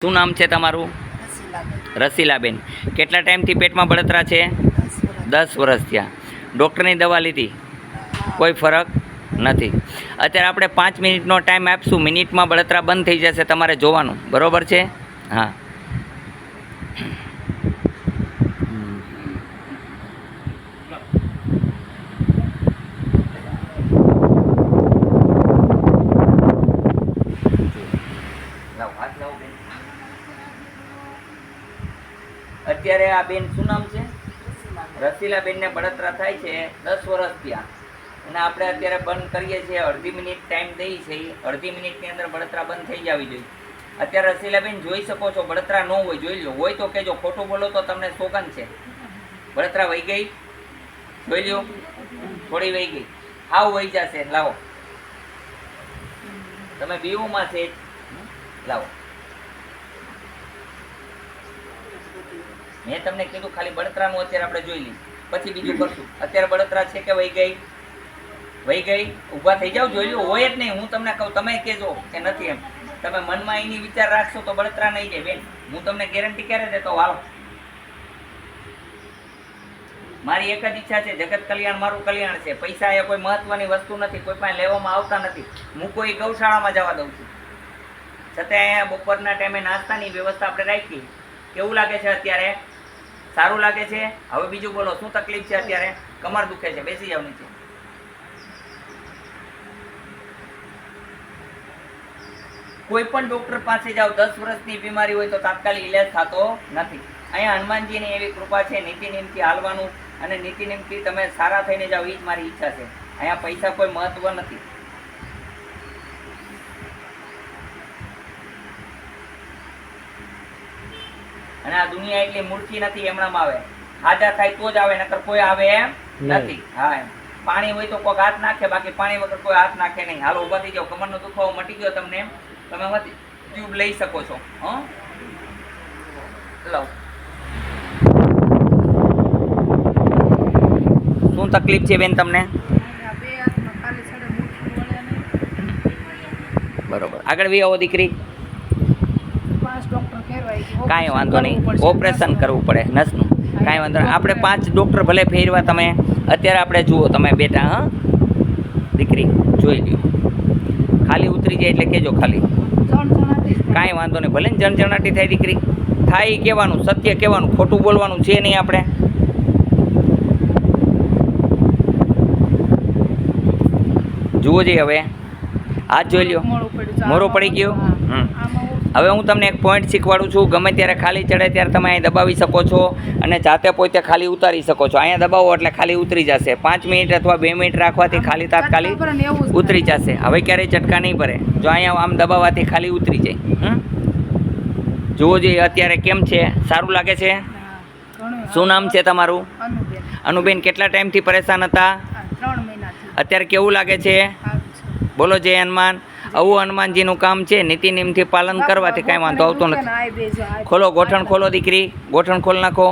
શું નામ છે તમારું? રસીલાબેન. કેટલા ટાઈમથી પેટમાં બળતરા છે? 10 વર્ષ થયા. ડૉક્ટરની દવા લીધી? કોઈ ફરક નથી. અત્યારે આપણે 5 મિનિટનો ટાઈમ આપીશું. મિનિટમાં બળતરા બંધ થઈ જશે, તમારે જોવાનું. બરાબર છે? હા. અત્યારે આ બેન શું નામ છે? રસીલાબેનને બળતરા થાય છે 10 વર્ષ થયા અને આપણે અત્યારે બંધ કરીએ છીએ. અડધી મિનિટ ટાઈમ દઈએ છીએ. અડધી મિનિટની અંદર બળતરા બંધ થઈ જવી જોઈએ. અત્યારે રસીલાબેન જોઈ શકો છો, બળતરા ન હોય જોઈ લો. હોય તો કહેજો, ખોટું બોલો તો તમને સોગંદ છે. બળતરા વહી ગઈ? જોઈ લ્યો, થોડી વહી ગઈ. હાવ વહી જશે. લાવો, તમે બીઓમાં છે. લાવો, મેં તમને કીધું ખાલી બળતરાનું અત્યારે આપણે જોઈ લઈએ, પછી બીજું કરશું. અત્યારે બળતરા છે કે વહી ગઈ? વહી ગઈ. ઊભા થઈ જાવ, જોઈ લો. હોય જ નહીં. હું તમને કહું, તમે કહેજો કે નથી એમ. તમે મનમાં એની વિચાર રાખશો તો બળતરા નહીં જાય બેન. હું તમને ગેરંટી ક્યારે દેતો? હાલો, મારી એક જ ઈચ્છા છે, જગત કલ્યાણ મારું કલ્યાણ છે. પૈસા એ કોઈ મહત્વની વસ્તુ નથી, કોઈ પાસે લેવામાં આવતા નથી. હું કોઈ ગૌશાળામાં જવા દઉં છું, છતાં અહીંયા બપોરના ટાઈમે નાસ્તાની વ્યવસ્થા આપણે રાખી. કેવું લાગે છે અત્યારે? સારું લાગે છે? હવે બીજું બોલો, શું તકલીફ છે અત્યારે? કમર દુખે છે, બેસી જાવ નીચે. કોઈ પણ ડોક્ટર પાસે જાઓ, 10 વર્ષની બીમારી હોય તો તાત્કાલિક ઇલાજ થતો નથી. અહીંયા હનુમાનજીની એવી કૃપા છે, નીતિ નિયમથી હાલવાનું અને નીતિ નિયમથી તમે સારા થઈને જાઓ, એ જ મારી ઈચ્છા છે. અહીંયા પૈસા કોઈ મહત્વ નથી. અને આ દુનિયા એટલી મૂર્ખી નથી એમણામ આવે. હાજા થાય તો જ આવે, નકર કોઈ આવે એમ નથી. હા, એમ પાણી હોય તો કોઈક હાથ નાખે, બાકી પાણી વગર કોઈ હાથ નાખે નહીં. હાલો, ઉભા થઈ જાઓ. કમરનો દુખાવો મટી ગયો તમને, તમે ટ્યુબ લઈ શકો છો. હા, લાવો. શું તકલીફ છે બેન તમને? બરોબર. આગળ વી આવો દીકરી. કાંઈ વાંધો નહીં, ઓપરેશન કરવું પડે નસનું. કાંઈ વાંધો નહીં. આપણે 5 ડૉક્ટર ભલે ફેરવા. તમે અત્યારે આપણે જુઓ, તમે બેટા. હા દીકરી, જોઈ લ્યો. ખાલી ઉતરી જાય એટલે કહેજો ખાલી. કાંઈ વાંધો નહીં, ભલે ને જણજણાટી થાય દીકરી. થાય એ કહેવાનું, સત્ય કહેવાનું, ખોટું બોલવાનું છે નહીં આપણે. જુઓ જઈએ હવે. આ જોઈ લ્યો, મોરો પડી ગયો. હવે હું તમને એક પોઈન્ટ શીખવાડું છું. ગમે ત્યારે ખાલી ચડે ત્યારે તમે અહીં દબાવી શકો છો અને જાતે પોતે ખાલી ઉતારી શકો છો. અહીંયા દબાવો એટલે ખાલી ઉતરી જશે. 5 મિનિટ અથવા 2 મિનિટ રાખવાથી ખાલી તાત્કાલિક ઉતરી જશે. હવે ક્યારેય ઝટકા નહીં ભરે. જો અહીંયા આમ દબાવવાથી ખાલી ઉતરી જાય. જુઓ જોઈએ અત્યારે કેમ છે? સારું લાગે છે? શું નામ છે તમારું? અનુબેન. કેટલા ટાઈમથી પરેશાન હતા? 3 મહિનાથી. અત્યારે કેવું લાગે છે? બોલો જય હનુમાન. આવું હનુમાનજીનું કામ છે. નીતિ નિયમથી પાલન કરવાથી કાંઈ વાંધો આવતો નથી. ખોલો, ગોઠણ ખોલો દીકરી, ગોઠણ ખોલ નાખો.